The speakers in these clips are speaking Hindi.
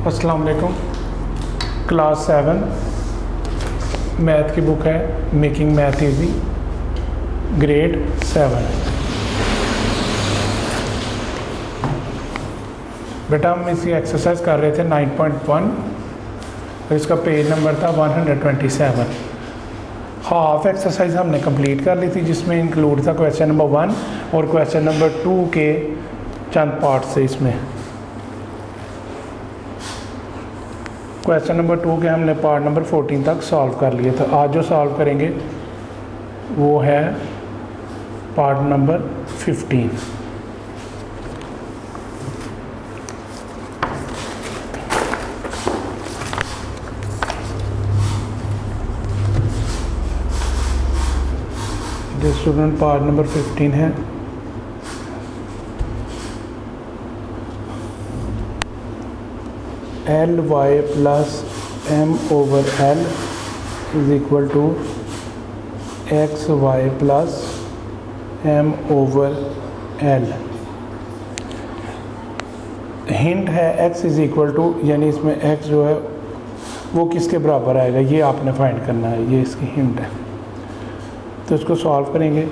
अस्सलाम वालेकुम। क्लास 7 मैथ की बुक है मेकिंग मैथ इजी, ग्रेड 7। बेटा हम इसकी एक्सरसाइज कर रहे थे 9.1 और इसका पेज नंबर था 127। हाफ एक्सरसाइज हमने कंप्लीट कर ली थी, जिसमें इंक्लूड था क्वेश्चन नंबर 1 और क्वेश्चन नंबर 2 के चंद पार्ट से। इसमें क्वेश्चन नंबर 2 के हमने पार्ट नंबर 14 तक सॉल्व कर लिए थे। आज जो सॉल्व करेंगे वो है पार्ट नंबर 15। जो स्टूडेंट पार्ट नंबर 15 है, L Y plus M over L is equal to X Y plus M over L. Hint है एक्स इज इक्वल टू, यानी इसमें एक्स जो है वो किसके बराबर आएगा ये आपने फाइंड करना है, ये इसकी हिंट है। तो इसको सॉल्व करेंगे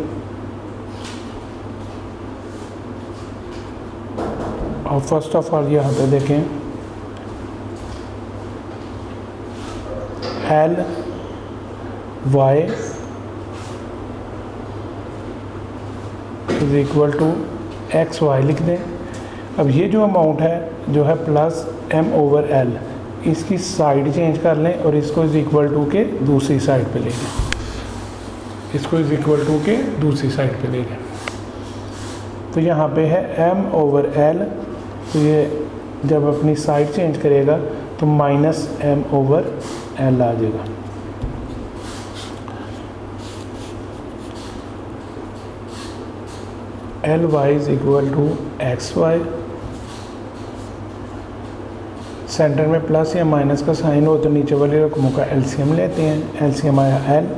और फर्स्ट ऑफ ऑल यहाँ पे देखें L Y is equal to X Y लिख दें। अब ये जो अमाउंट है जो है प्लस एम ओवर एल, इसकी साइड चेंज कर लें और इसको इज इक्वल टू के दूसरी साइड पे ले लें। इसको इज इक्वल टू के दूसरी साइड पे ले लें। तो यहाँ पे है एम ओवर एल, तो ये जब अपनी साइड चेंज करेगा तो माइनस एम ओवर एल आ जाएगा। L Y is equal to X Y. Centre में प्लस या माइनस का साइन हो तो नीचे वाली रकमों का एलसीएम लेते हैं। एलसीएम आया एल,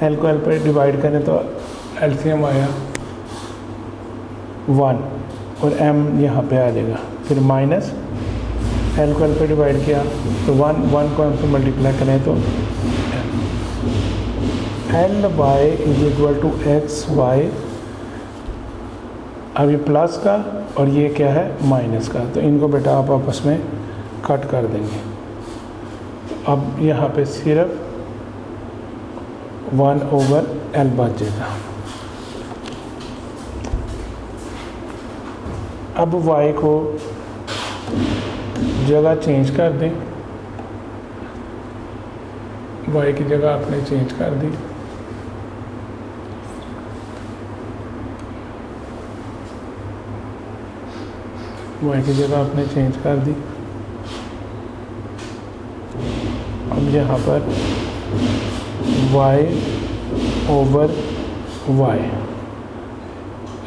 एल को एल पर डिवाइड करें तो एलसीएम आया 1 और एम यहाँ पे आ जाएगा। फिर माइनस एल को एल पे डिवाइड किया तो 1 को एम से मल्टीप्लाई करें तो L Y is equal to X Y. अब ये प्लस का और ये क्या है माइनस का, तो इनको बेटा आप आपस में कट कर देंगे। अब यहाँ पे सिर्फ 1 ओवर एल बच जाएगा। अब y को जगह चेंज कर दें, y की जगह आपने चेंज कर दी। y की जगह आपने चेंज कर दी। अब यहाँ पर y over y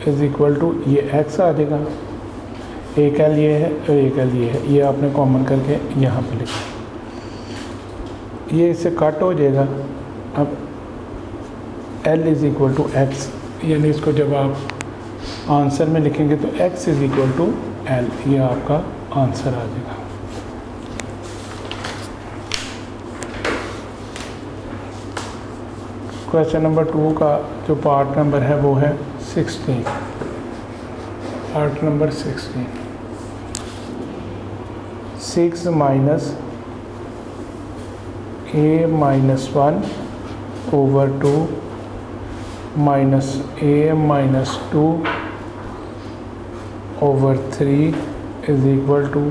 is equal to ये x आ जाएगा। एक एल ये है और एक एल ये है, ये आपने कॉमन करके यहाँ पे लिखा, ये इससे कट हो जाएगा। अब L is equal to X, यानी इसको जब आप आंसर में लिखेंगे तो X is equal to L, ये आपका आंसर आ जाएगा। क्वेश्चन नंबर 2 का जो पार्ट नंबर है वो है 16। Part number 16, 6 minus A minus 1 over 2 minus A minus 2 over 3 is equal to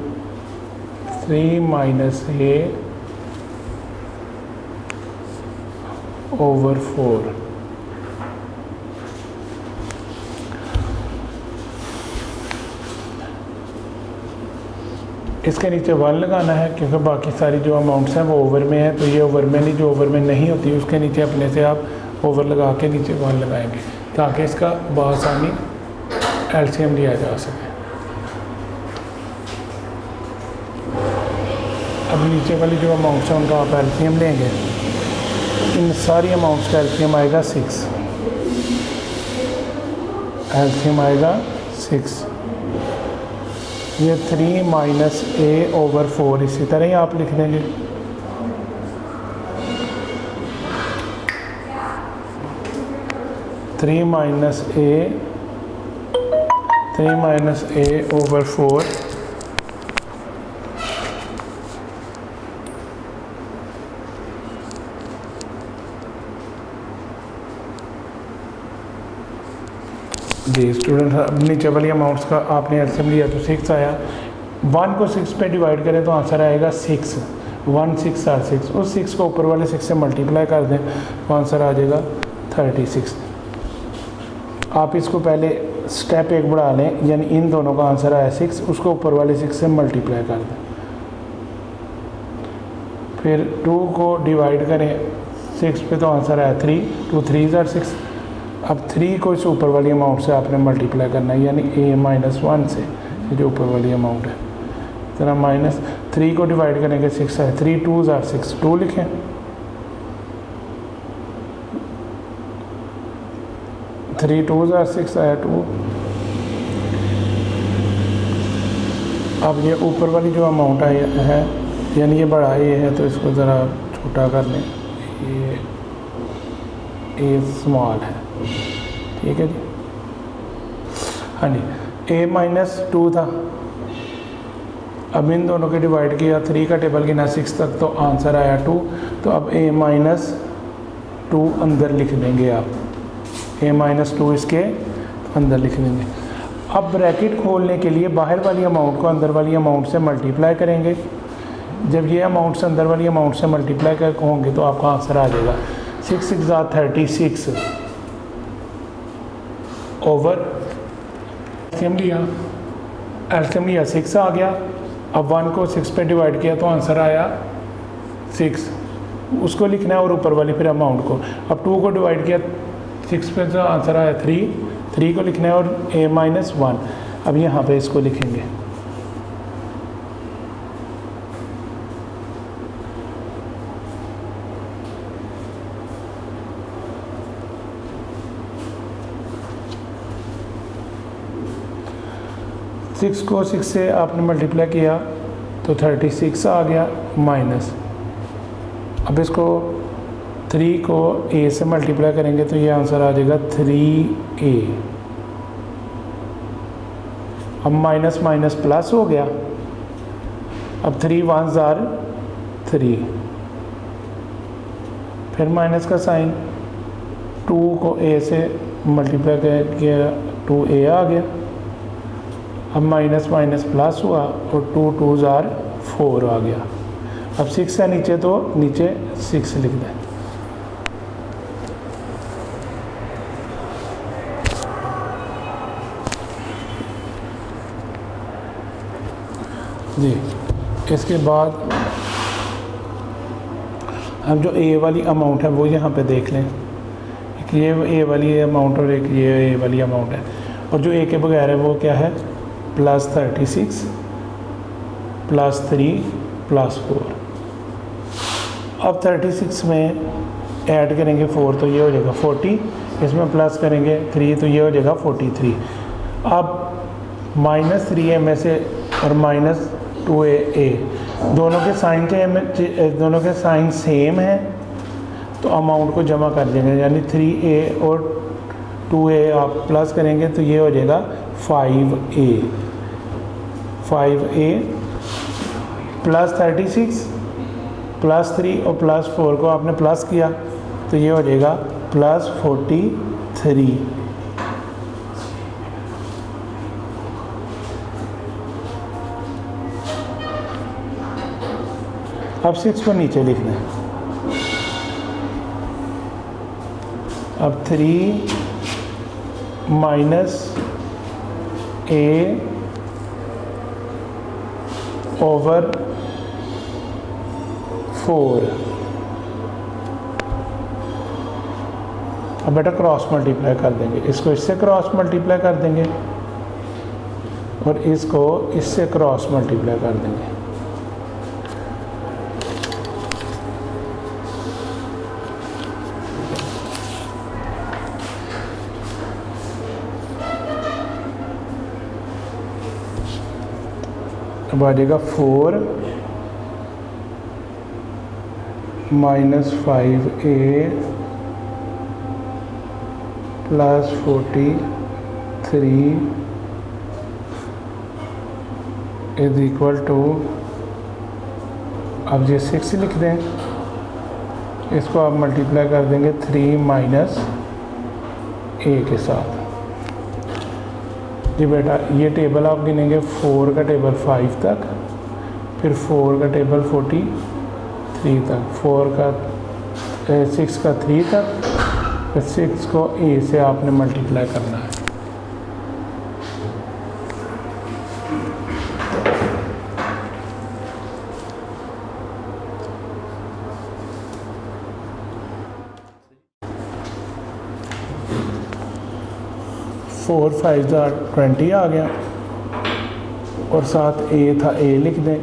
3 minus A over 4। इसके नीचे 1 लगाना है क्योंकि बाकी सारी जो अमाउंट्स हैं वो ओवर में है, तो ये ओवर में नहीं, जो ओवर में नहीं होती उसके नीचे अपने से आप ओवर लगा के नीचे 1 लगाएंगे ताकि इसका बआसानी एलसीएम लिया जा सके। अब नीचे वाली जो अमाउंट्स हैं उनका आप एलसीएम लेंगे, इन सारी अमाउंट्स का एलसीएम आएगा 6। एलसीएम आएगा 6। ये 3 माइनस ए ओवर 4 इसी तरह ही आप लिख देंगे। Three minus A over 4 ji student, अब नीचे वाली अमाउंट्स का आपने एलसीएम लिया तो 6 आया। 1 को 6 पे डिवाइड करें तो आंसर आएगा 6। 1 6 आर 6, उस 6 को ऊपर वाले 6 से मल्टीप्लाई कर दें तो आंसर आ जाएगा 36। आप इसको पहले स्टेप एक बढ़ा लें, यानी इन दोनों का आंसर आया 6, उसको ऊपर वाले 6 से मल्टीप्लाई कर दें। फिर 2 को डिवाइड करें 6 पे तो आंसर आया 3। 2 3 आर 6। अब 3 को इस ऊपर वाली अमाउंट से आपने मल्टीप्लाई करना है, यानी a-1 से, ये जो ऊपर वाली अमाउंट है। तरह माइनस 3 को डिवाइड करेंगे 6 है। 3 2 आर 6, 2 लिखें। 3 2 आर 6 आया 2। अब ये ऊपर वाली जो अमाउंट है, यानी ये बड़ा ये है, तो इसको ज़रा छोटा कर लें। ये स्मॉल है, ठीक है जी। हाँ जी, a-2 था। अब इन दोनों के डिवाइड किया, 3 का टेबल गिना 6 तक तो आंसर आया 2। तो अब a-2 अंदर लिख देंगे आप। a-2 इसके अंदर लिख देंगे। अब ब्रैकेट खोलने के लिए बाहर वाली अमाउंट को अंदर वाली अमाउंट से मल्टीप्लाई करेंगे। जब ये अमाउंट्स अंदर वाली अमाउंट से मल्टीप्लाई कर होंगे तो आपका आंसर आ जाएगा 6 6 36 ओवर एलसीएम लिया 6 आ गया। अब 1 को 6 पे डिवाइड किया तो आंसर आया 6, उसको लिखना है, और ऊपर वाली फिर अमाउंट को। अब 2 को डिवाइड किया 6 पे तो आंसर आया 3 को लिखना है, और a-1। अब यहाँ पे इसको लिखेंगे। सिक्स को 6 से आपने मल्टीप्लाई किया तो 36 आ गया, माइनस। अब इसको 3 को a से मल्टीप्लाई करेंगे तो ये आंसर आ जाएगा 3a। अब माइनस माइनस प्लस हो गया। अब 3 1 आर 3, फिर माइनस का साइन। 2 को a से मल्टीप्लाई किया 2a आ गया। अब माइनस माइनस प्लस हुआ और 2 2 आर 4 आ गया। अब 6 है नीचे तो नीचे 6 लिख दें। जी, इसके बाद अब जो ए वाली अमाउंट है वो यहाँ पे देख लें। एक ये ए वाली अमाउंट और एक ये ए वाली अमाउंट है, और जो ए के बगैर है वो क्या है, +36 +3 +4। अब 36 में ऐड करेंगे 4 तो ये हो जाएगा 40, इसमें प्लस करेंगे 3 तो ये हो जाएगा 43। अब -3a में से और -2a दोनों के साइन सेम है तो अमाउंट को जमा कर देंगे, यानी 3a और 2a आप प्लस करेंगे तो ये हो जाएगा 5a +36 +3 और +4 को आपने प्लस किया तो ये हो जाएगा +43। अब 6 को नीचे लिख दें। अब 3 -a ओवर 4। अब बेटा क्रॉस मल्टीप्लाई कर देंगे, इसको इससे क्रॉस मल्टीप्लाई कर देंगे और इसको इससे क्रॉस मल्टीप्लाई कर देंगे। अब आ जाएगा 4 minus 5a plus 43 is equal to, अब ये 6 लिख दें, इसको आप मल्टीप्लाई कर देंगे 3 माइनस a के साथ। जी बेटा ये टेबल आप गिनेंगे 4 का टेबल 5 तक, फिर 4 का टेबल 43 तक, 6 का 3 तक, फिर 6 को a से आपने मल्टीप्लाई करना है। फोर 5 20 आ गया, और साथ a था, a लिख दें,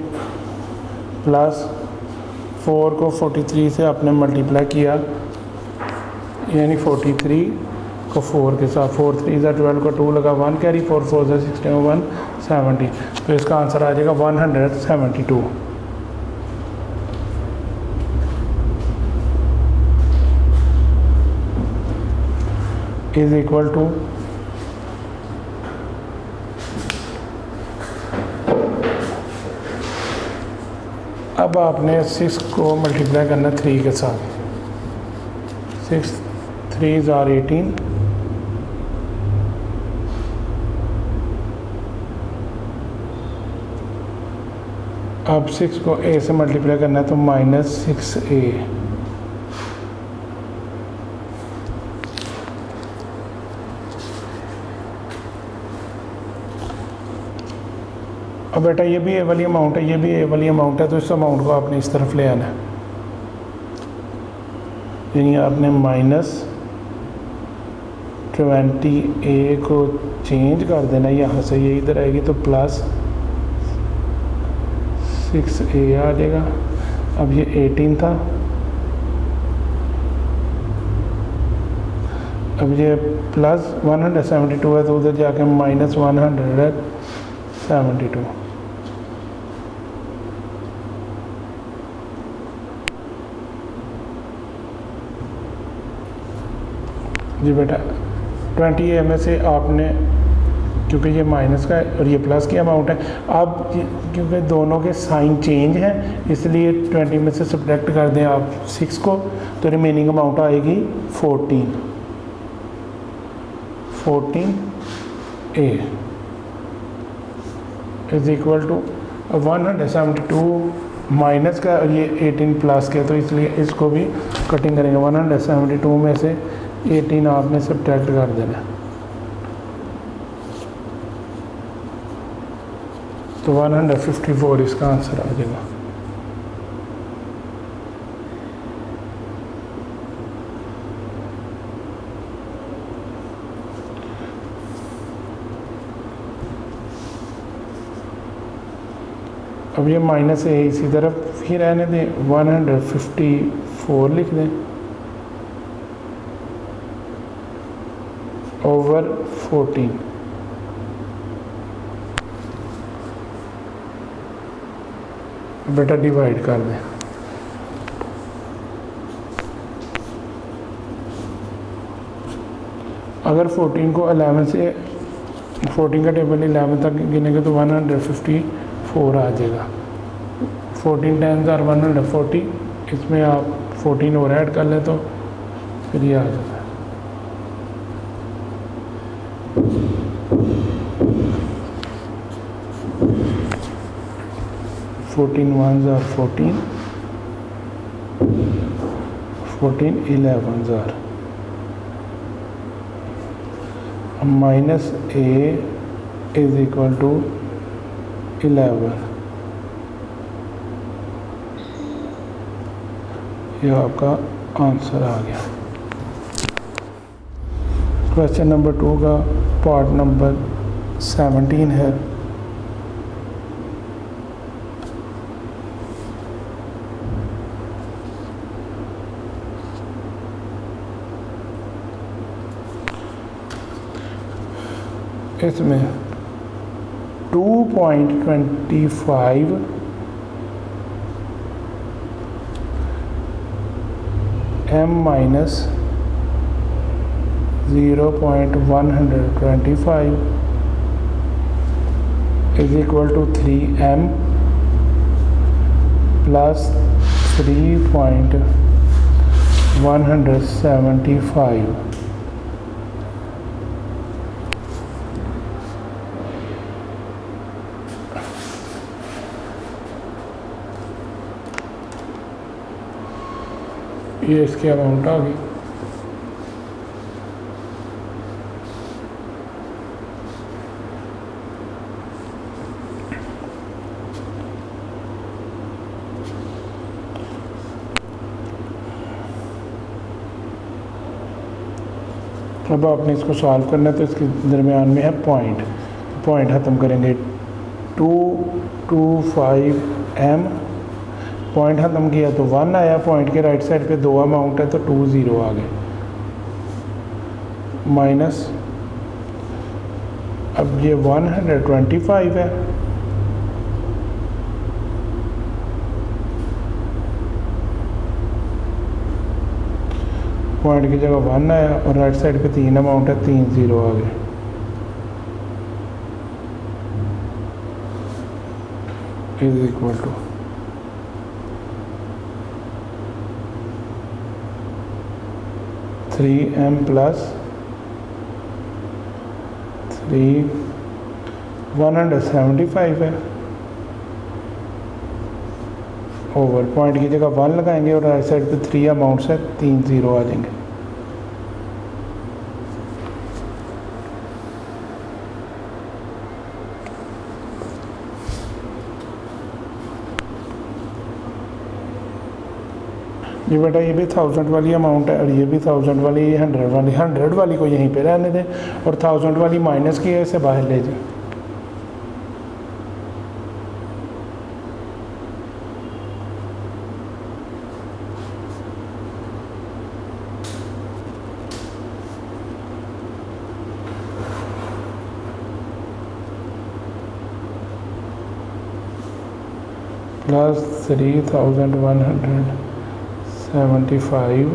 प्लस 4 को 43 से आपने मल्टीप्लाई किया, यानी 43 को 4 के साथ, 4 3 12 को 2 लगा, 1 कैरी, 4 4 16 170, तो इसका आंसर आ जाएगा 172 इज इक्वल टू, अब आपने 6 को मल्टीप्लाई करना 3 के साथ, 6 3 are 18, अब 6 को a से मल्टीप्लाई करना है तो माइनस 6a, अब बेटा ये भी ए वाली अमाउंट है, ये भी ए वाली अमाउंट है, तो इस अमाउंट को आपने इस तरफ ले आना है, यानी आपने माइनस 20a को चेंज कर देना, यहाँ से ये इधर आएगी तो प्लस 6a आ जाएगा। अब ये 18 था, अब ये प्लस 172 है, तो उधर जाके माइनस 172, जी बेटा 20a में से आपने, क्योंकि ये माइनस का है और ये प्लस की अमाउंट है, अब क्योंकि दोनों के साइन चेंज हैं इसलिए 20 में से सब्ट्रैक्ट कर दें आप 6 को, तो रिमेनिंग अमाउंट आएगी 14a is equal to 172 minus का और ये 18 प्लस का, तो इसलिए इसको भी कटिंग करेंगे। 172 में से 18 आपने सब्ट्रैक्ट कर देना, तो 154 इसका आंसर आ जाएगा। अब ये माइनस है इसी तरफ ही रहने दें, 154 लिख दें ओवर 14, बेटा डिवाइड कर दें। अगर 14 को 11 से, 14 का टेबल 11 तक गिनेंगे तो 154 आ जाएगा। 14 टाइम्स आर 140, इसमें आप 14 और ऐड कर लें तो फिर ये आ जाता है। 14 ones are 14, 14 11s are, minus a is equal to 11, ये आपका आंसर आ गया। क्वेश्चन नंबर 2 का पार्ट नंबर 17 है। इसमें 2.25 m minus 0.125 is equal to 3m plus 3.175. ये इसकी अमाउंट आ गई। अब आपने इसको सॉल्व करना है, तो इसके दरमियान में है पॉइंट ख़त्म करेंगे 225 m, पॉइंट ख़त्म किया तो 1 आया, पॉइंट के राइट साइड पे 2 अमाउंट है तो 20 आ गए, माइनस अब ये 125 है, पॉइंट की जगह 1 आया और राइट साइड पे 3 अमाउंट है, 3 0 आ गए, is equal to 3m plus 175 है ओवर, पॉइंट की जगह 1 लगाएंगे और राइट साइड पे 3 अमाउंट्स है, 3 0 आ जाएंगे। ये बेटा ये भी 1000 वाली अमाउंट है और ये भी 1000 वाली, 100 वाली को यहीं पे रहने दें और 1000 वाली माइनस की है, इसे बाहर ले जाए। प्लस 3175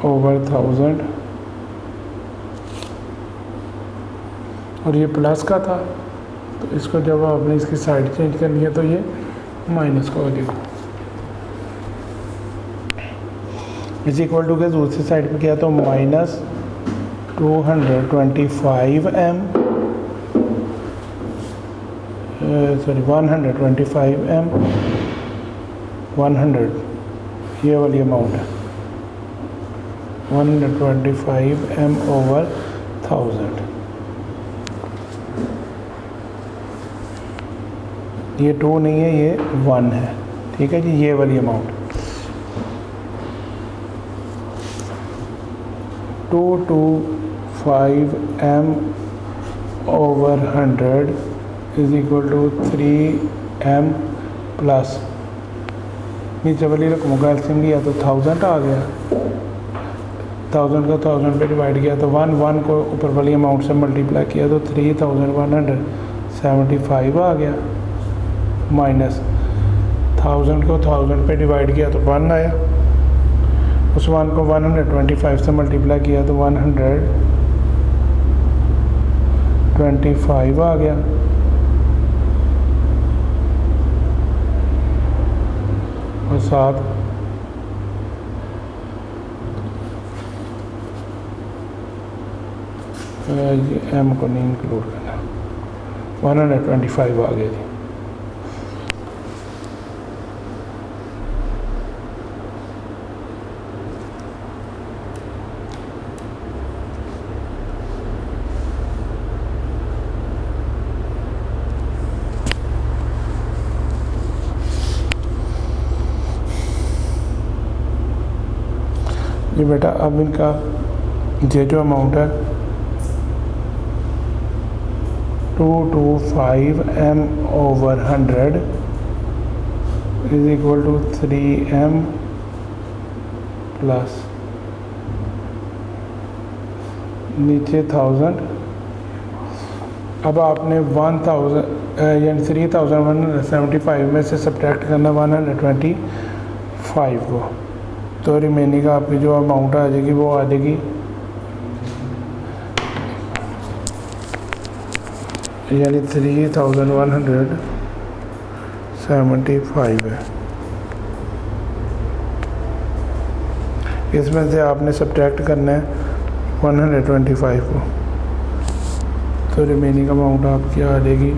ओवर 1000 और ये प्लस का था, तो इसको जब आपने इसकी साइड चेंज करनी है तो ये माइनस का हो जाएगा। इस इक्वल टू के दूसरी साइड पे किया तो माइनस 225 m, सॉरी 125 m, 100 ये वाली अमाउंट है, 125 m ओवर 1000, ये 2 नहीं है, ये 1 है, ठीक है जी, ये वाली amount 225 m over 100 is equal to 3m plus नीचे वाली रकमों का एलसीएम लिया तो 1000 आ गया, 1000 का 1000 पे डिवाइड किया तो 1 को ऊपर वाली अमाउंट से मल्टीप्लाई किया तो 3175 आ गया, माइनस 1000 को 1000 पे डिवाइड किया तो 1 आया, उस 1 को 125 से मल्टीप्लाई किया तो 125 आ गया, और साथ m को नहीं इंक्लूड करना, 125 आ गया जी। ये बेटा अब इनका ये जो अमाउंट है 225 m over 100 is equal to 3m plus नीचे 1000 अब आपने 1000 यानी 3175 में से सब्ट्रैक्ट करना 125 को, तो रिमेनिंग आपकी जो अमाउंट आ जाएगी वो आ जाएगी यानी 3175 है। इसमें से आपने सब्ट्रैक्ट करना है 125 को, तो रिमेनिंग अमाउंट आपकी आ जाएगी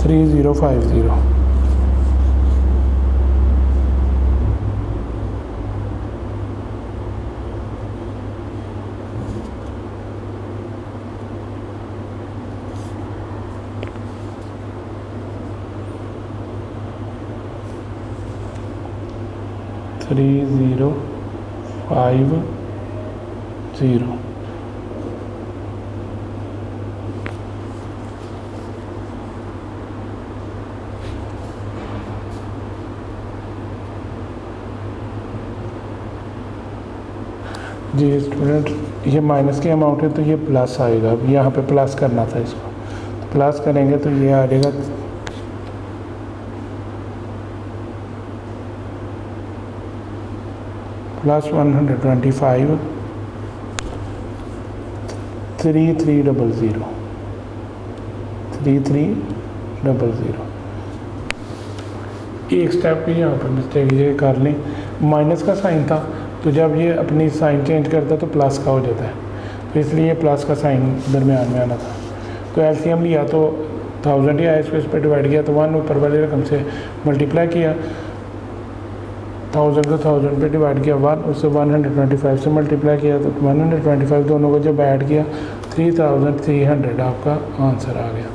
3050। थ्री 3050। जी स्टूडेंट, ये माइनस की अमाउंट है तो ये प्लस आएगा। अब यहाँ पे प्लस करना था इसको, तो प्लस करेंगे तो ये आ जाएगा प्लस 125 3300 3300। एक स्टेप भी यहाँ पर मिस्टेक ये कर लें, माइनस का साइन था तो जब ये अपनी साइन चेंज करता है तो प्लस का हो जाता है, तो इसलिए प्लस का साइन दरमियान में आना था। तो एलसीएम लिया तो 1000 ही आया, इसको इस पर डिवाइड किया तो 1 ऊपर वाली रकम से मल्टीप्लाई किया, 1000 को 1000 पे डिवाइड किया 1, उससे 125 से मल्टीप्लाई किया तो 125 दोनों को जब ऐड किया 3300 आपका आंसर आ गया।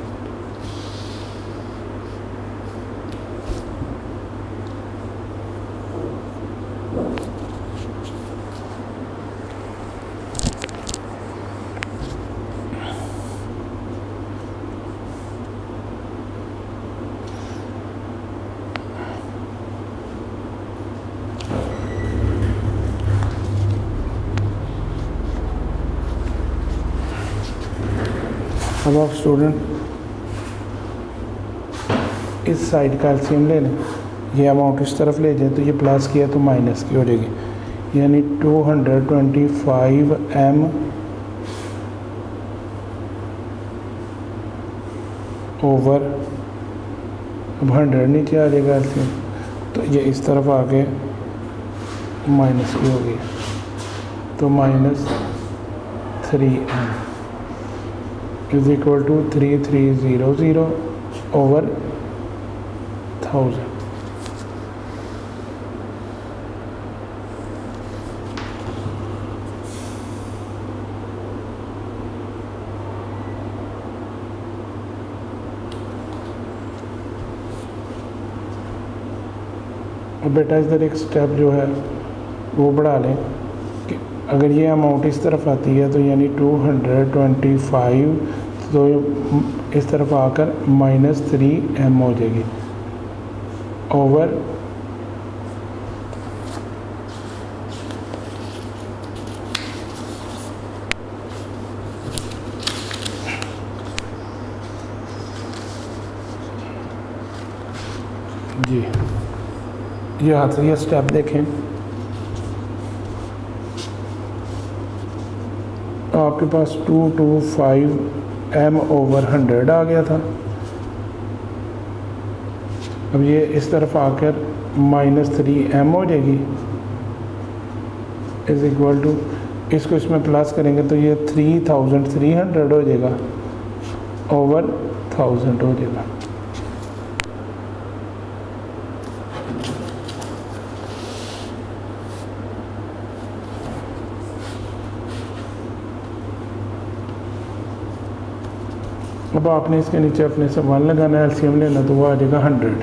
अब आप स्टूडेंट इस साइड का एलसीएम ले लें, ये अमाउंट इस तरफ ले जाए तो ये प्लस किया तो माइनस की हो जाएगी, यानी 225m ओवर, अब 100 नीचे आ जाएगा एलसीएम, तो ये इस तरफ आके माइनस की हो गई, तो -3m is equal to 3300 over 1000। अब बेटा इधर एक स्टेप जो है वो बढ़ा लें कि अगर ये अमाउंट इस तरफ आती है तो यानी 225 तो इस तरफ आकर -3m हो जाएगी ओवर जी। ये हाथ से ये स्टेप देखें, आपके पास 225m ओवर 100 आ गया था। अब ये इस तरफ आकर -3m हो जाएगी इज इक्वल टू, इसको इसमें प्लस करेंगे तो ये 3300 हो जाएगा ओवर 1000 हो जाएगा। अब आपने इसके नीचे अपने से 1 लगाना है, एलसीएम लेना तो वो आ जाएगा 100।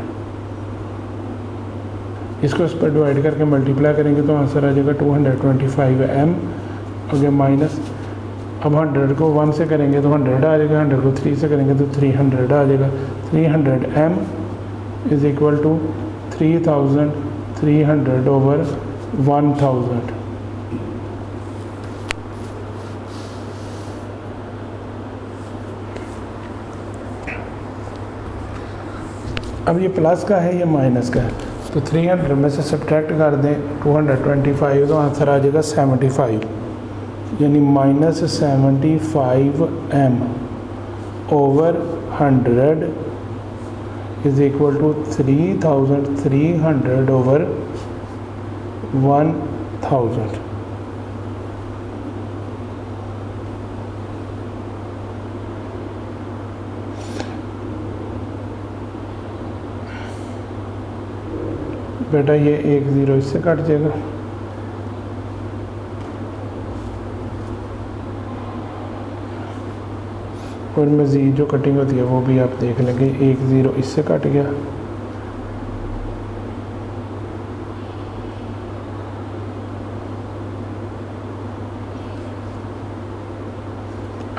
इसको इस पर डिवाइड करके मल्टीप्लाई करेंगे तो आंसर आ जाएगा 225m। अगर माइनस, अब 100 को 1 से करेंगे तो 100 आ जाएगा, 100 को 3 से करेंगे तो 300 आ जाएगा। 300m is equal to 3300 over 1000। अब ये प्लस का है या माइनस का है, तो 300 में से सब्ट्रैक्ट कर दें 225, तो आंसर आ जाएगा 75, यानी -75m over 100 is equal to 3300 over 1000। बेटा ये 1 0 इससे कट जाएगा, और मज़ीद जो कटिंग होती है वो भी आप देख लेंगे। 1 0 इससे कट गया,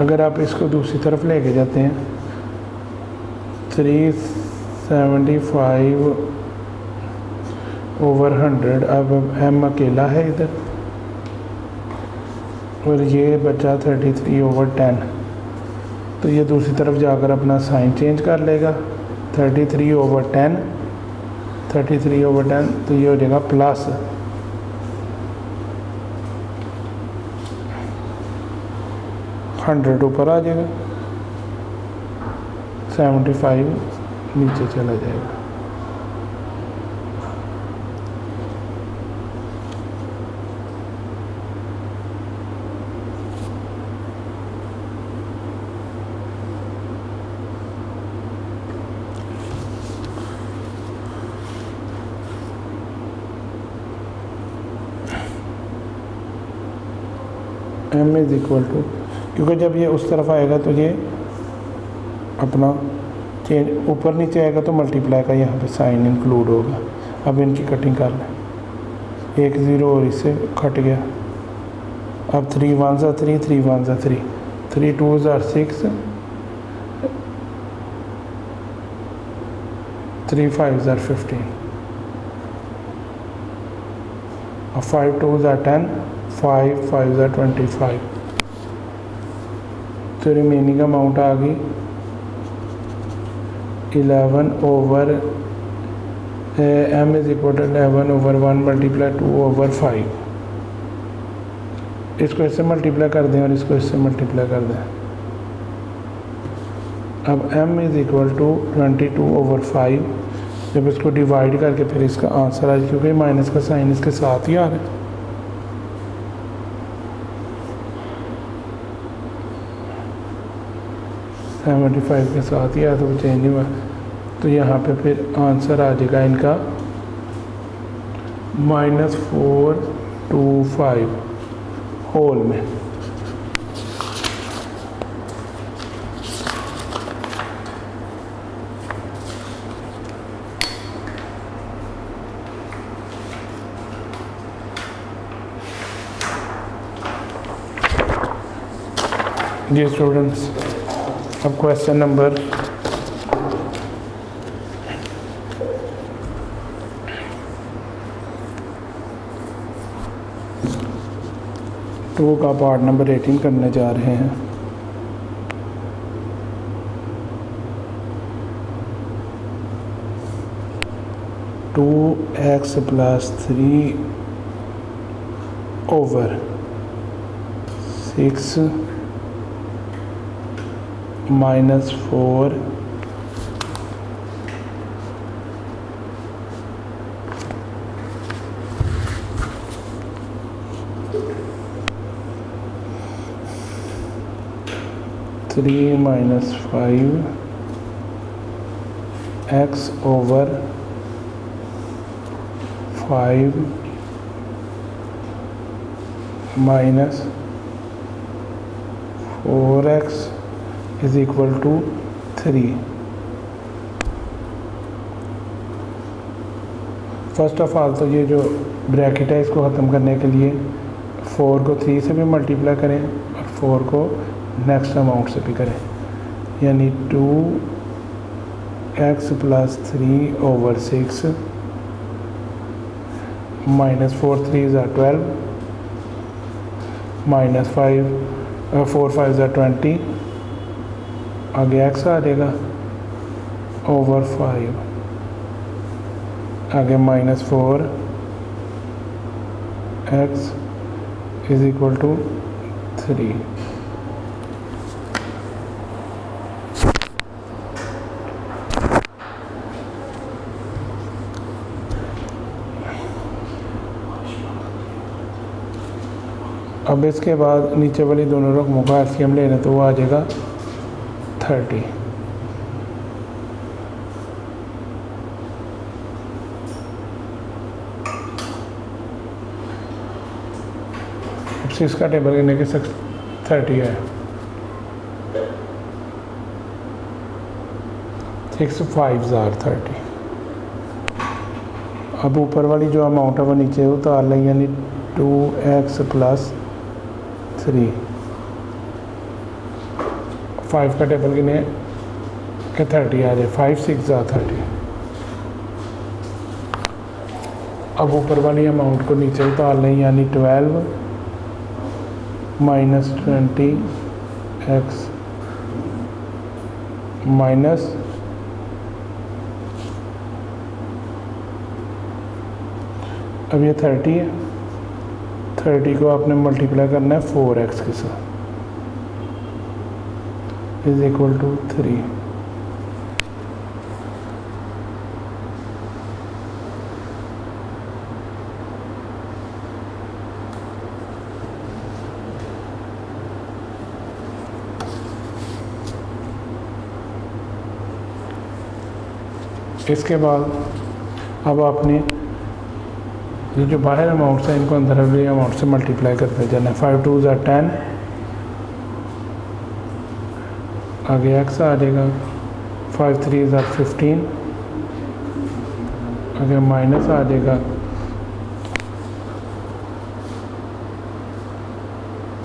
अगर आप इसको दूसरी तरफ लेके जाते हैं 375 ओवर 100, अब m अकेला है इधर, और ये बचा 33 ओवर 10, तो ये दूसरी तरफ जाकर अपना साइन चेंज कर लेगा। 33 ओवर 10, 33 ओवर 10, तो ये हो जाएगा प्लस 100 ऊपर आ जाएगा, 75 नीचे चला जाएगा। m इज़ इक्वल टू, क्योंकि जब ये उस तरफ आएगा तो ये अपना चेंज ऊपर नीचे आएगा तो मल्टीप्लाई का यहाँ पे साइन इंक्लूड होगा। अब इनकी कटिंग कर लें, 1 0 और इससे कट गया। अब 3 1 3, 3 1 3, 3 2 6, 3 5 15, और 5 2 10, 5 5 25, तो रिमेनिंग अमाउंट आ गई 11 over m is equal to 11 over 1 multiply 2 over 5। इसको इससे मल्टीप्लाई कर दें और इसको इससे मल्टीप्लाई कर दें। अब m is equal to 22 over 5, जब इसको डिवाइड करके फिर इसका आंसर आ जाए, क्योंकि माइनस का साइन इसके साथ ही आ रहा है। -75 के साथ ही आया तो वो चेंज नहीं हुआ, तो यहाँ पे फिर आंसर आ जाएगा इनका -425 होल में। जी स्टूडेंट्स, अब क्वेश्चन नंबर 2 का पार्ट नंबर 18 करने जा रहे हैं। Two X plus 3 over 6 minus 4 3 minus 5 X over 5 minus 4x is equal to 3। First of all तो ये जो ब्रैकेट है इसको ख़त्म करने के लिए 4 को 3 से भी मल्टीप्लाई करें और 4 को नेक्स्ट अमाउंट से भी करें, यानी 2x प्लस 3 ओवर 6 -4 3 ज़ा 12, -5 4 5 ज़ा 20, आगे x आ जाएगा ओवर 5, आगे -4 x इज़ इक्वल टू 3। अब इसके बाद नीचे वाली दोनों रकमों का एलसीएम लेना तो वो आ जाएगा 30। अब 6 का टेबल करने के 30 है, 6 5 ज़ार 30। अब ऊपर वाली जो अमाउंट है वो नीचे उतार लें, यानी 2x + 3। 5 का टेबल गिने के 30 आ जाए, 5 6 ज़ा 30। अब ऊपर वाली अमाउंट को नीचे उतार लें, यानी 12 - 20x माइनस अब ये 30 है, 30 को आपने मल्टीप्लाई करना है 4x के साथ, इज इक्वल टू 3। इसके बाद अब आपने ये जो बाहर अमाउंट्स हैं इनको अंदर वाले अमाउंट से मल्टीप्लाई करते जाना है। 5 2 ज़ा 10, आगे x आ जाएगा, 5 3 ज़ा 15, आगे माइनस आ जाएगा,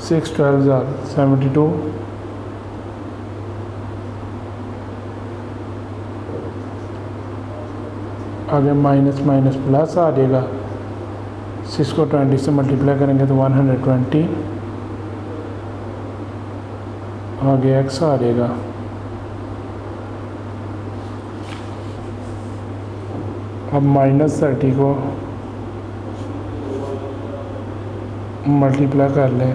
6 12 ज़ा 72, आगे माइनस माइनस प्लस आ जाएगा, 6 को 20 से मल्टीप्लाई करेंगे तो 120, आगे x आ जाएगा, अब -30 को मल्टीप्लाई कर लें,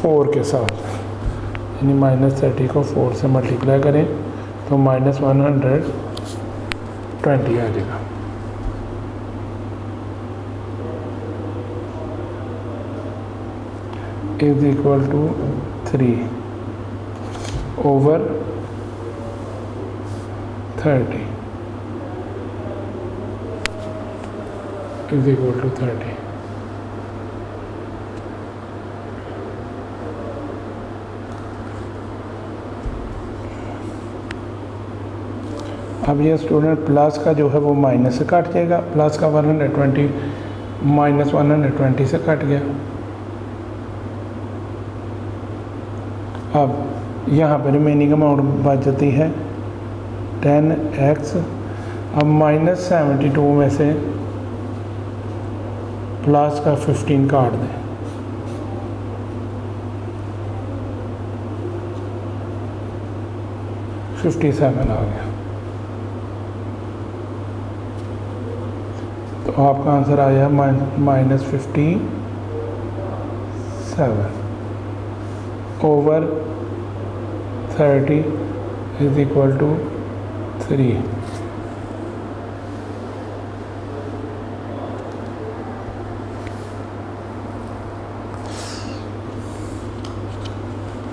फोर के साथ, यानी -30 को 4 से मल्टीप्लाई करें तो -120 आ जाएगा। Is equal to 3 over 30 is equal to 30। अब ये स्टूडेंट प्लस का जो है वो माइनस से काट जाएगा, प्लस का 120 माइनस 120 से कट गया। अब यहाँ पर रिमेनिंग अमाउंट बच जाती है 10x। अब -72 में से प्लस का 15 काट दें, $57 आ गया। तो आपका आंसर आया -57 ओवर 30 इज इक्वल टू 3।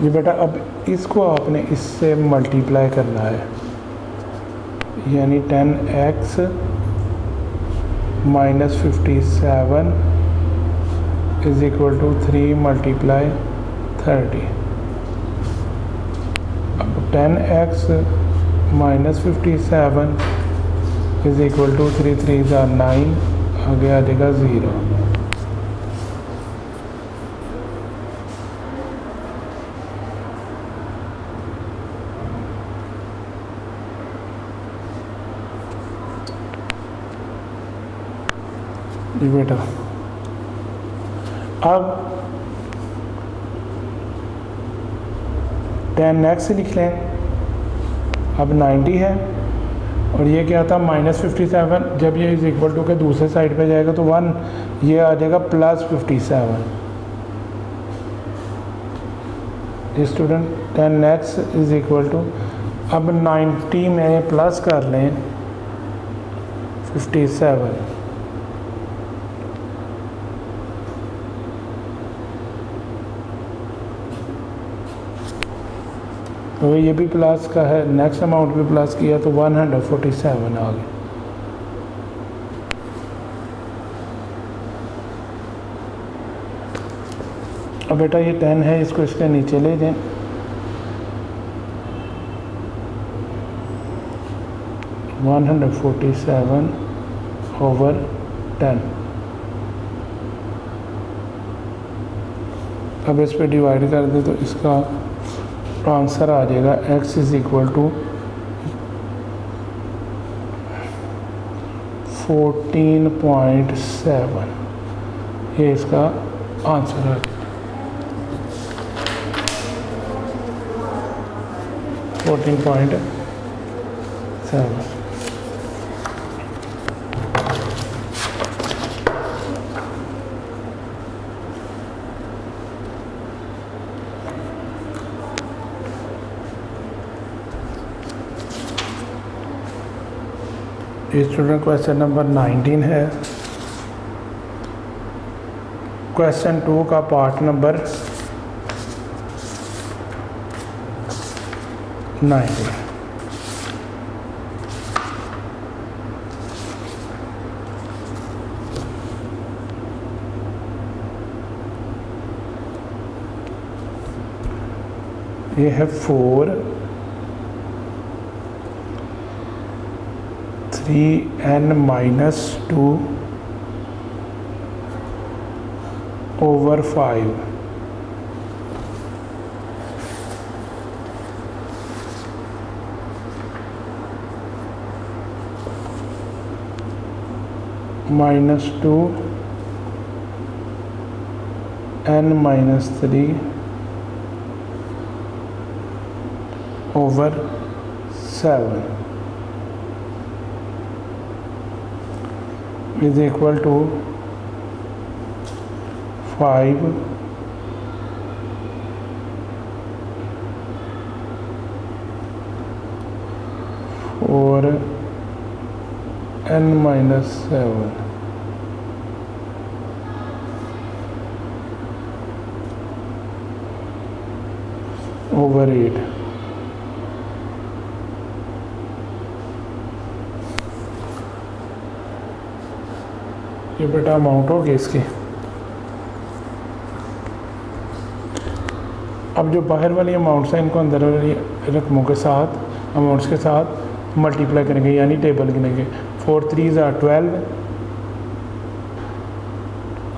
ये बेटा अब इसको आपने इससे मल्टीप्लाई करना है, यानी 10x -57 is equal to 3 multiply 30। अब 10x -57 इज इक्वल टू 3 3 ज़ा 9, आगे आ जाएगा 0। जी बेटा, अब 10x लिख लें। अब 90 है और ये क्या था -57। जब ये इज इक्वल टू के दूसरे साइड पे जाएगा तो 1, ये आ जाएगा +57। Student 10x is equal to, अब 90 में प्लस कर लें 57, तो ये भी प्लस का है, नेक्स्ट अमाउंट भी प्लस किया तो 147 आ गया। अब बेटा ये 10 है, इसको इसके नीचे ले दें। (147/10). अब इस पे डिवाइड कर दें तो इसका आंसर आ जाएगा x इज इक्वल टू 14.7। ये इसका आंसर है। 14.7। स्टूडेंट क्वेश्चन नंबर 19 है। क्वेश्चन 2 का पार्ट नंबर 19। ये है 4 3n-2 over 5 -2 n-3 over 7 is equal to 5 4 n-7 over 8। ये बेटा अमाउंट होगी इसकी। अब जो बाहर वाली अमाउंट्स हैं इनको अंदर वाली रकमों के साथ, अमाउंट्स के साथ मल्टीप्लाई करेंगे, यानी टेबल गिनेंगे। 4 3s are 12,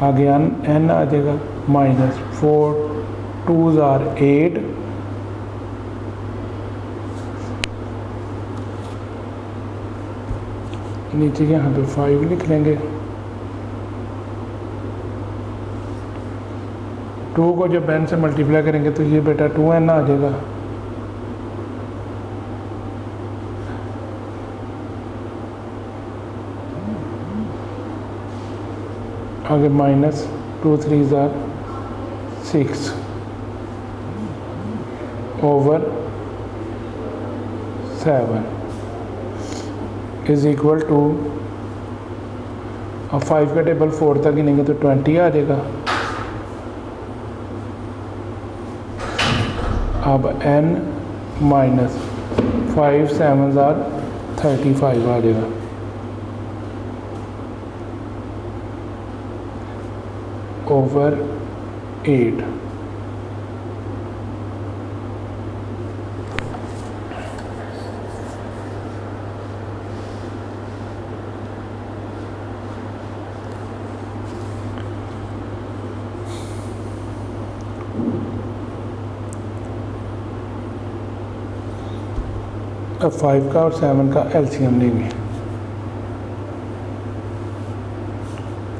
आगे n आ जाएगा, -4 2s are 8, नीचे यहाँ पे 5 लिख लेंगे। 2 को जब n से मल्टीप्लाई करेंगे तो ये बेटा 2n आ जाएगा। आगे -2 3s are 6 over 7 is equal to, अब 5 का टेबल 4 तक गिनेंगे तो 20 आ जाएगा। अब n -5 7s are 35 आ जाएगा। over 8। अब 5 का और 7 का एलसीएम लेंगे।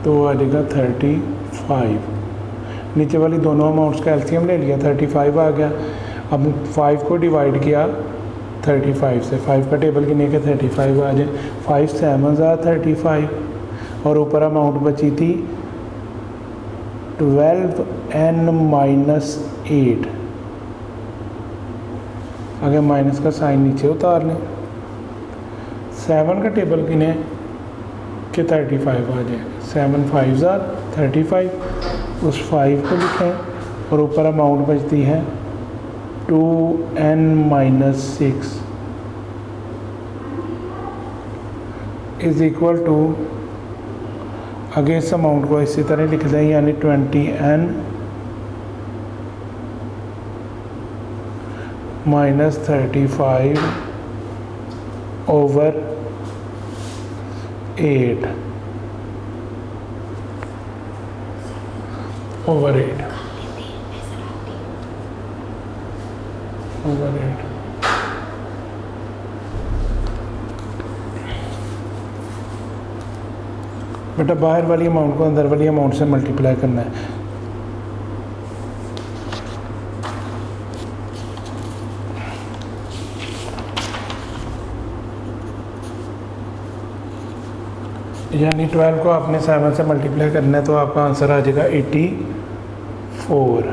तो आ जाएगा 35। नीचे वाली दोनों अमाउंट्स का एलसीएम ले लिया, 35 आ गया। अब 5 को डिवाइड किया 35 से, 5 का टेबल गिने के 35 आ जाए, 5 7 35 और ऊपर अमाउंट बची थी 12n-8। अगर माइनस का साइन नीचे उतार लें, 7 का टेबल गिने के 35 आ जाए, 7 5 35, उस 5 को लिखें और ऊपर अमाउंट बचती है 2n-6 इज़ इक्वल टू, आगे इस अमाउंट को इसी तरह लिख दें, यानी 20n-35 ओवर 8 ओवर 8 ओवर 8। बेटा बाहर वाली अमाउंट को अंदर वाली अमाउंट से मल्टीप्लाई करना है। यानी 12 को आपने 7 से मल्टीप्लाई करना है तो आपका आंसर आ जाएगा 84।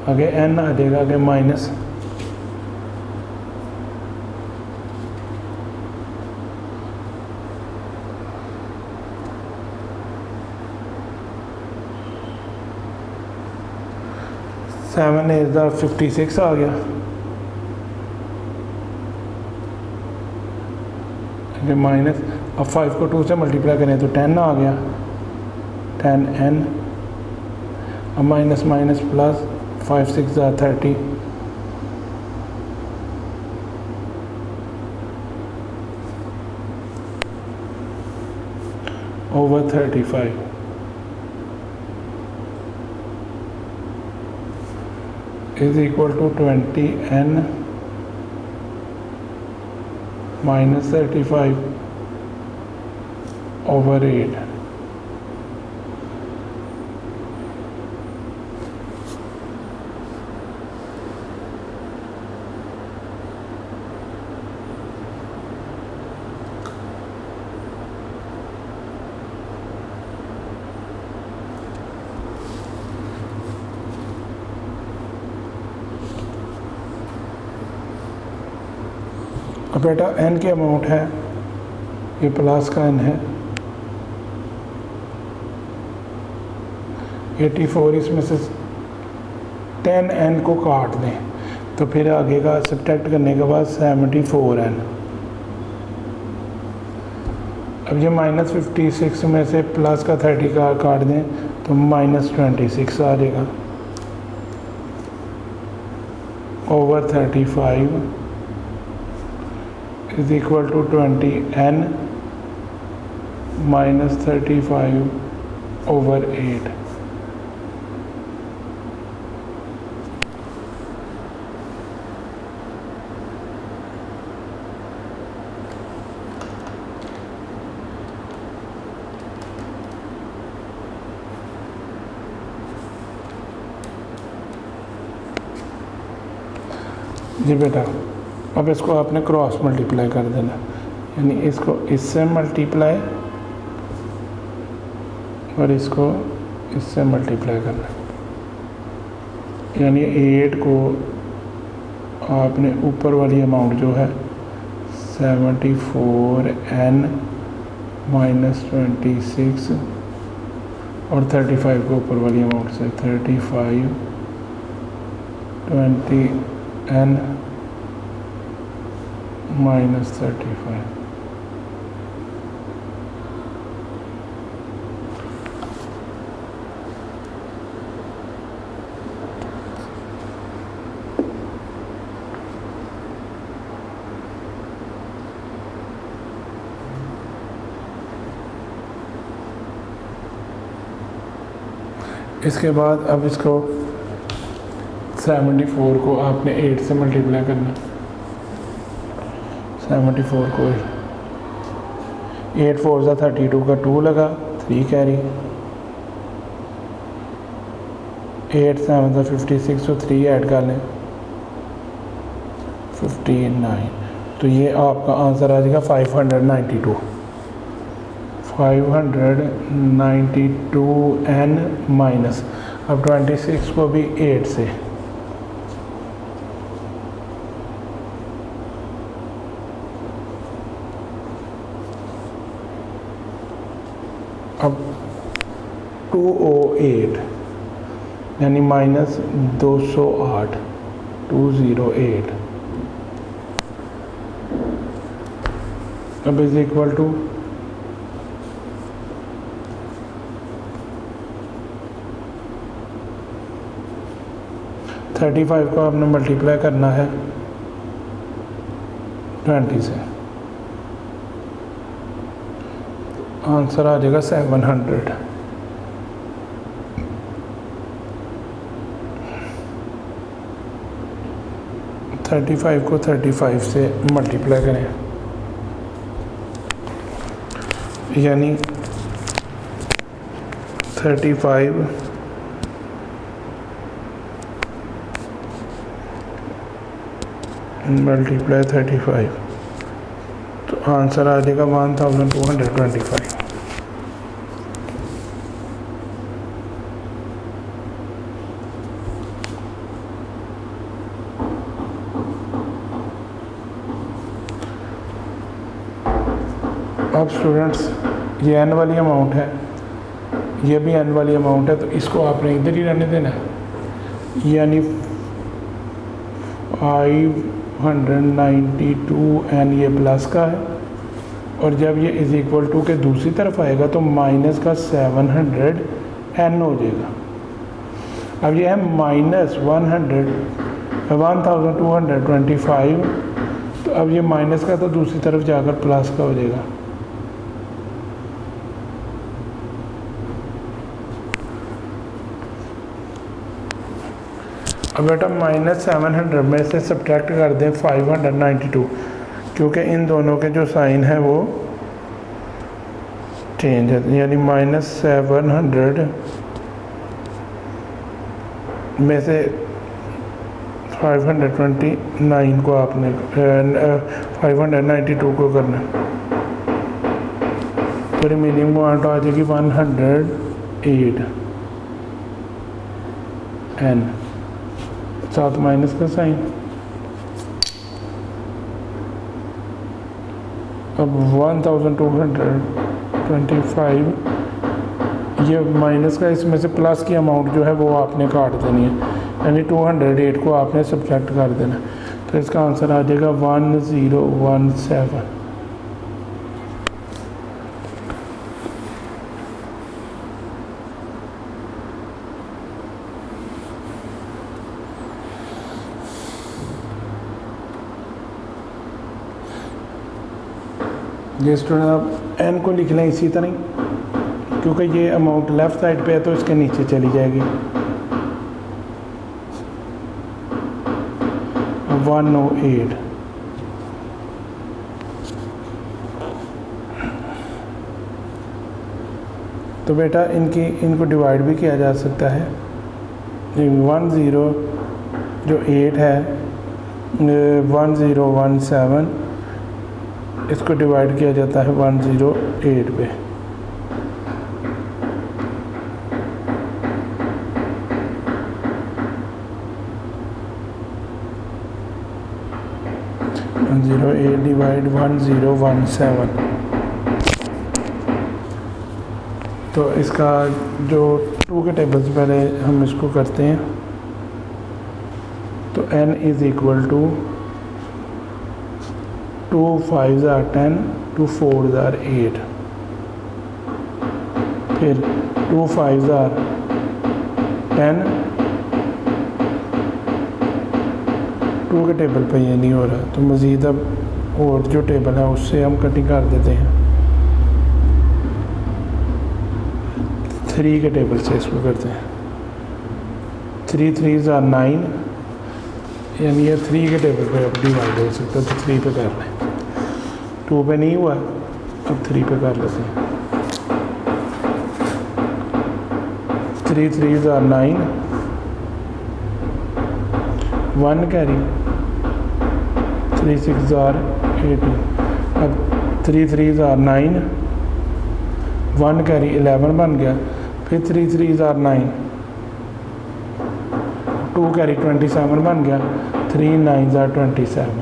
आगे n आ जाएगा, आगे माइनस सेवन इज द 56 आ गया, माइनस। अब 5 को 2 से मल्टीप्लाई करें तो 10 आ गया, 10n। अब minus minus plus, 5 6 30 over 35 is equal to 20n minus 35 over 8। अब बेटा n की अमाउंट है, ये प्लस का n है 84, इसमें से 10n को काट दें तो फिर आगे का सब्ट्रैक्ट करने के बाद 74n। अब ये माइनस 56 में से प्लस का 30 का काट दें तो माइनस 26 आ जाएगा over 35 is equal to 20n minus 35 over 8। जी बेटा, अब इसको आपने क्रॉस मल्टीप्लाई कर देना, यानी इसको इससे मल्टीप्लाई और इसको इससे मल्टीप्लाई करना, यानी 8 को आपने ऊपर वाली अमाउंट जो है 74n माइनस 26 और 35 को ऊपर वाली अमाउंट से 35 20n माइनस 35। इसके बाद अब इसको 74 को आपने 8 से मल्टीप्लाई करना, 74 को 8 4 ज़ा 32 का 2 लगा, 3 कैरी। 8 7 ज़ा 56 तो 3 ऐड कर लें, 59। तो ये आपका आंसर आ जाएगा 592 592 n माइनस। अब 26 को भी 8 से, अब 208 यानी माइनस 208 208 अब इज इक्वल टू 35 को आपने मल्टीप्लाई करना है 20 से, आंसर आ जाएगा 700। थर्टी फाइव को 35 से मल्टीप्लाई करें यानी 35 मल्टीप्लाई 35, तो आंसर आ जाएगा 1225। अब स्टूडेंट्स ये एन वाली अमाउंट है, ये भी एन वाली अमाउंट है, तो इसको आपने इधर ही रहने देना है, यानी 592 एन ये प्लस का है, और जब ये इज इक्वल टू के दूसरी तरफ आएगा तो माइनस का 700 एन हो जाएगा। अब ये है माइनस 1225, तो अब ये माइनस का तो दूसरी तरफ जाकर प्लस का हो जाएगा। अब बेटा माइनस 700 में से सब्ट्रैक्ट कर दें 592, क्योंकि इन दोनों के जो साइन है वो चेंज है, यानी माइनस 700 में से 529 को आपने 592 को करना, तो रिमेनिंग अमाउंट आ जाएगी 108 एन, साथ माइनस का साइन। अब 1225 ये माइनस का, इसमें से प्लस की अमाउंट जो है वो आपने काट देनी है, यानी 208 को आपने सब्ट्रैक्ट कर देना, तो इसका आंसर आ जाएगा 1017। ये स्टूडेंट आप एन को लिख लें इसी तरह, क्योंकि ये अमाउंट लेफ़्ट साइड पे है तो इसके नीचे चली जाएगी। 108 तो बेटा इनको डिवाइड भी किया जा सकता है। 1008 है 1017, इसको डिवाइड किया जाता है 108 पे। डिवाइड 1017, तो इसका जो 2 के टेबल से पहले हम इसको करते हैं, तो n is equal to 2 5 are 10, 2 4 are 8, फिर 2 5 are 10, 2 के टेबल पे ये नहीं हो रहा, तो मज़ीद अब और जो टेबल है उससे हम कटिंग कर देते हैं, 3 के टेबल से इसको करते हैं। 3 3s are 9, यानी ये 3 के टेबल पे अब डिवाइड हो सकता है, तो 3 पे कर लें। 2 पे नहीं हुआ, अब 3 पे कर लेते हैं। 3 3s are 9, 1 carry, 3 6s are 18। अब 3 3s are 9, 1 कैरी 11 बन गया। फिर 3 3s are 9, 2 कैरी 27 बन गया। 3 9s are 27।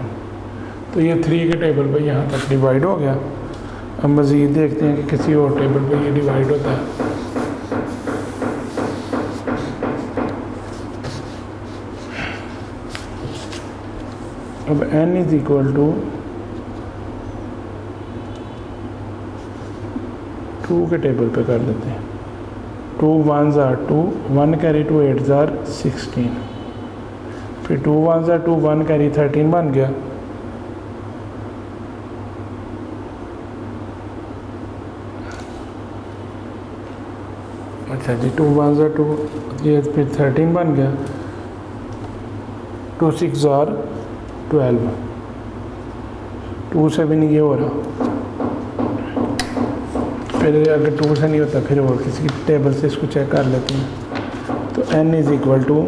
तो ये 3 के टेबल पे यहाँ तक डिवाइड हो गया। अब मज़ीद देखते हैं कि किसी और टेबल पे ये डिवाइड होता है। अब n इज इक्वल टू 2 के टेबल पे कर देते हैं। 2 1s are 2, 1 carry 2 8s are 16। फिर 2 1s are 2, 1 कैरी 13 बन गया। अच्छा जी, 2 1s are 2, ये फिर 13 बन गया। 2 6s are 12, 2 से भी नहीं ये हो रहा। फिर अगर 2 से नहीं होता फिर और किसी टेबल से इसको चेक कर लेते हैं। तो n इज़ इक्वल टू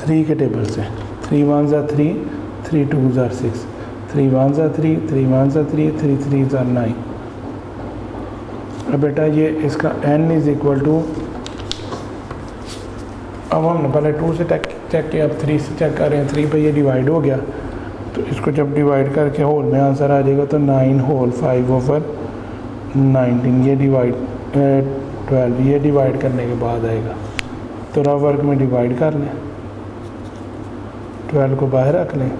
3 के टेबल से 3 1s are 3, 3 2s are 6, 3 1s are 3, 3 1s are 3, 3 3s are 9। अब बेटा ये इसका n इज़ इक्वल टू, अब हमने पहले 2 से चेक किया, अब 3 से चेक कर रहे हैं। 3 पे ये डिवाइड हो गया, तो इसको जब डिवाइड करके होल में आंसर आ जाएगा तो 9 होल 5 ओवर 19, ये डिवाइड 12, ये डिवाइड करने के बाद आएगा। तो रफ वर्क में डिवाइड कर लें, 12 को बाहर रख लें,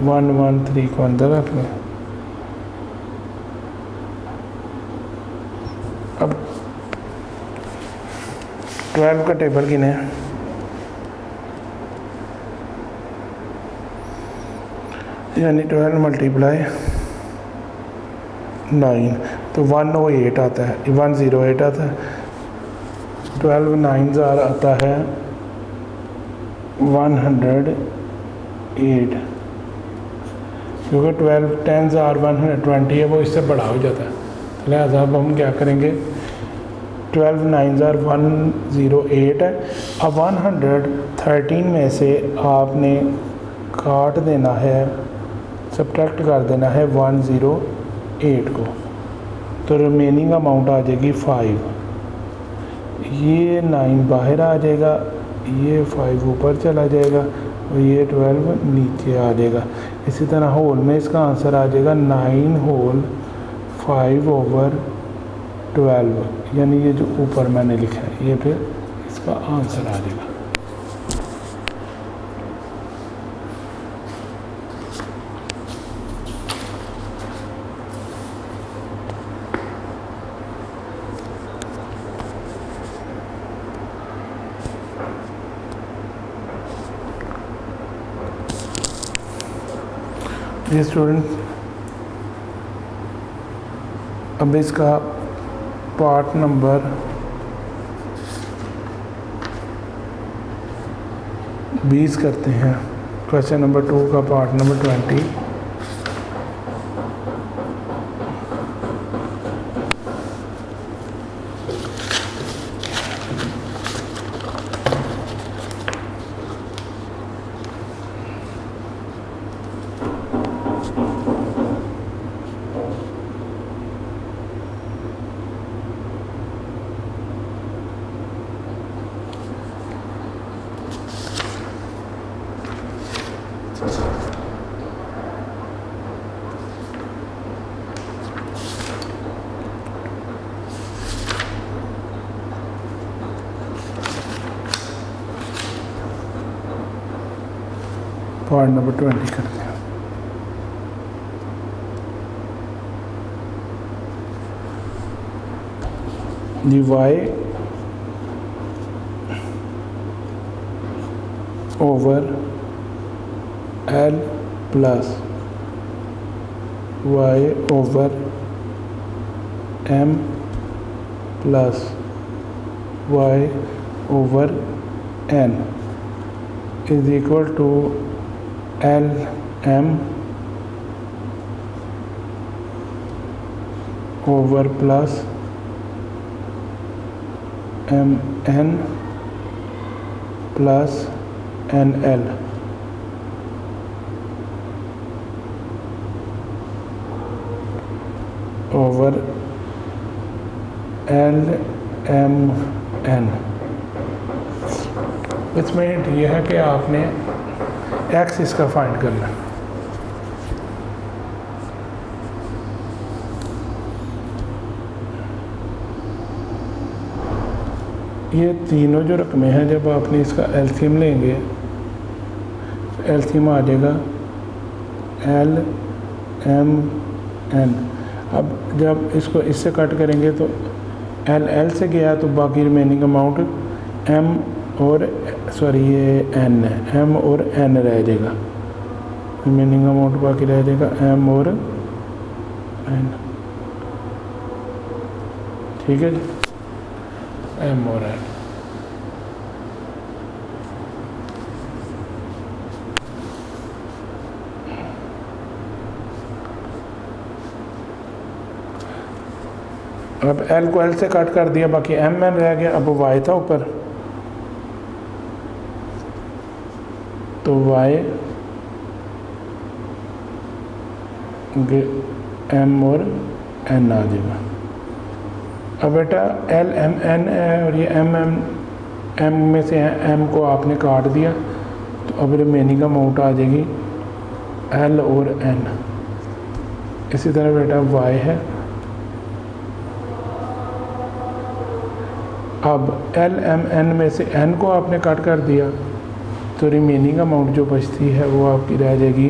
1 1 3 को अंदर रख लें। अब 12 का टेबल गिने, यानी 12 मल्टीप्लाई 9 तो 108 आता है, 108 आता है। 12 9s आता है 108, क्योंकि 12 10s are 120 है, वो इससे बड़ा हो जाता है। तो लिहाजा अब हम क्या करेंगे, 12 9s are 108 है। अब 113 में से आपने काट देना है, सब्ट्रैक्ट कर देना है 108 को, तो रिमेनिंग अमाउंट आ जाएगी 5। ये 9 बाहर आ जाएगा, ये 5 ऊपर चला जाएगा और ये 12 नीचे आ जाएगा। इसी तरह होल में इसका आंसर आ जाएगा 9 होल 5 ओवर 12, यानी ये जो ऊपर मैंने लिखा है ये फिर इसका आंसर आ जाएगा। ये स्टूडेंट अब इसका पार्ट नंबर 20 करते हैं। क्वेश्चन नंबर 2 का पार्ट नंबर 20। पार्ट नंबर 20 करते हैं। y over l plus y over m plus Y over N is equal to L M over plus M N plus N L over L M N. इसमें ये है कि आपने एक्स इसका फाइंड करना है। ये तीनों जो रकमें हैं जब आपने इसका एलसीएम लेंगे तो एलसीएम आ जाएगा एल एम एन। अब जब इसको इससे कट करेंगे तो एल एल से गया तो बाकी रिमेनिंग अमाउंट एम और ये एन है, एम और एन रह जाएगा। रिमेनिंग अमाउंट बाकी रह जाएगा एम और एन। ठीक है जी, एम और एन। अब एल को एल से कट कर दिया, बाकी एम एन रह गया। अब वाई था ऊपर, तो वाई एम और एन आ जाएगा। अब बेटा एल एम एन है और ये एम एम एम में से एम को आपने काट दिया तो अब रिमेनिंग अमाउंट आ जाएगी एल और एन। इसी तरह बेटा वाई है। अब एल एम एन में से एन को आपने कट कर दिया तो रिमेनिंग अमाउंट जो बचती है वो आपकी रह जाएगी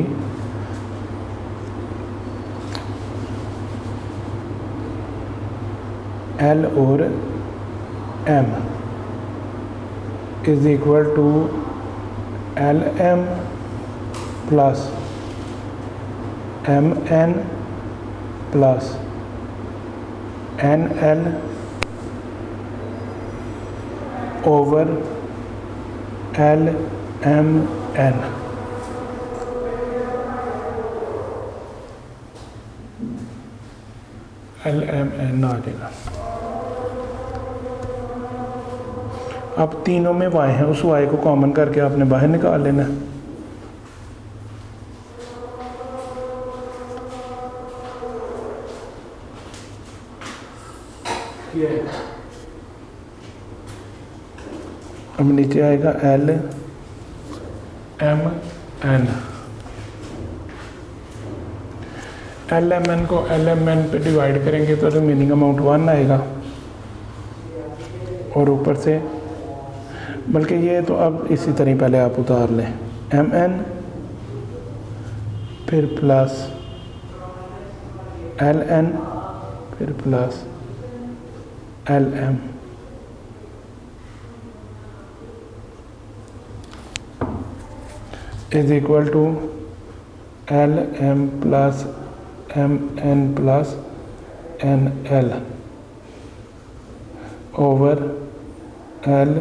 एल और M is equal to L M plus M N plus N L over L M N. L M N आ जाएगा। अब तीनों में वाई है, उस वाई को कॉमन करके आपने बाहर निकाल लेना है। अब नीचे आएगा L M N. L M N को एल एम एन पे डिवाइड करेंगे तो रिमेनिंग अमाउंट 1 आएगा और ऊपर से बल्कि ये तो अब इसी तरह पहले आप उतार लें एम एन फिर प्लस एल एन फिर plus L M. Is equal to L M plus M N plus N L over L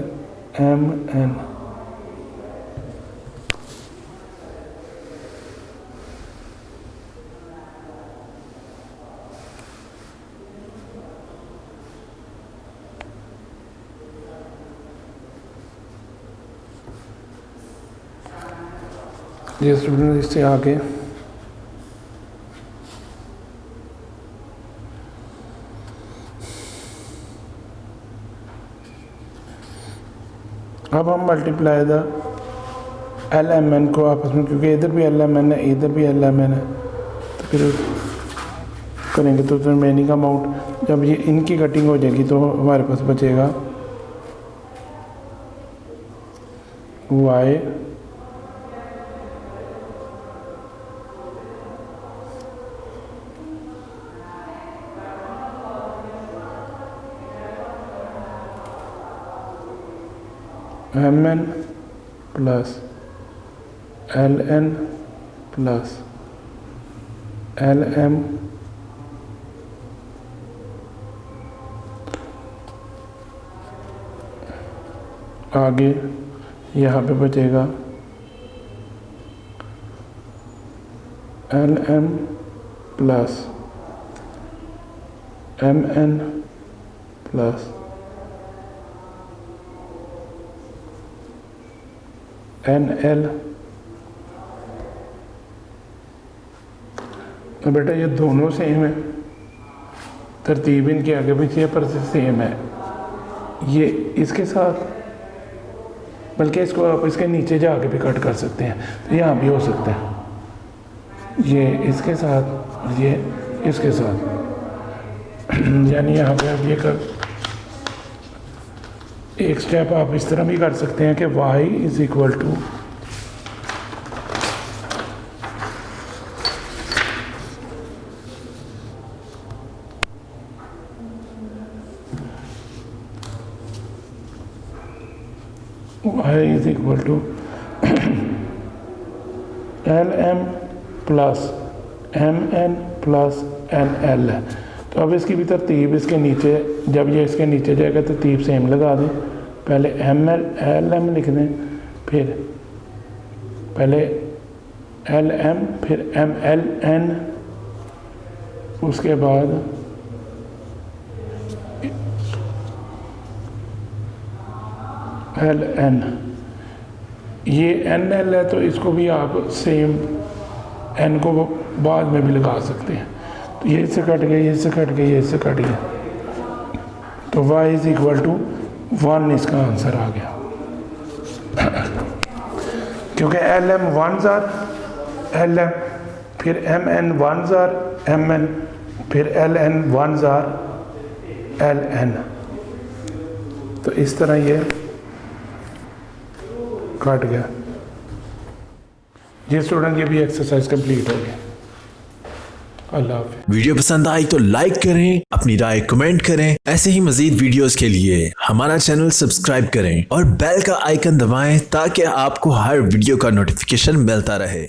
M N. ये स्टूडेंट इससे आगे अब हम multiply the L M N को आपस में, क्योंकि इधर भी एल एम एन है इधर भी एल एम एन है, तो फिर करेंगे तो रिमेनिंग अमाउंट जब ये इनकी कटिंग हो जाएगी तो हमारे पास बचेगा Y M N plus L N plus L M आगे यहाँ पे बचेगा LM plus MN plus NL। बेटा ये दोनों सेम है, तरतीब इनके आगे पीछे पर सेम है। ये इसके साथ, बल्कि इसको आप इसके नीचे जाके भी कट कर सकते हैं, तो यहाँ भी हो सकता है। ये इसके साथ और ये इसके साथ, यानी यहाँ पे आप ये कर एक स्टेप आप इस तरह भी कर सकते हैं कि y is equal to LM plus MN plus NL है। तो अब इसकी भी तरतीब इसके नीचे, जब ये इसके नीचे जाएगा तरतीब सेम लगा दें। पहले LM लिख दें, फिर पहले LM फिर MLN, उसके बाद LN। ये NL है तो इसको भी आप सेम N को बाद में भी लगा सकते हैं। तो ये इससे कट गया, ये इससे कट गया, ये इससे कट गया, तो y इज इक्वल टू 1 इसका आंसर आ गया। क्योंकि LM 1 आर LM, फिर MN 1 आर MN, फिर LN 1 आर LN। तो इस तरह ये कट गया। ये स्टूडेंट ये भी एक्सरसाइज कंप्लीट हो गया। अल्लाह हाफ़िज़। वीडियो पसंद आई तो लाइक करें, अपनी राय कमेंट करें। ऐसे ही मजीद वीडियोस के लिए हमारा चैनल सब्सक्राइब करें और बेल का आइकन दबाएं ताकि आपको हर वीडियो का नोटिफिकेशन मिलता रहे।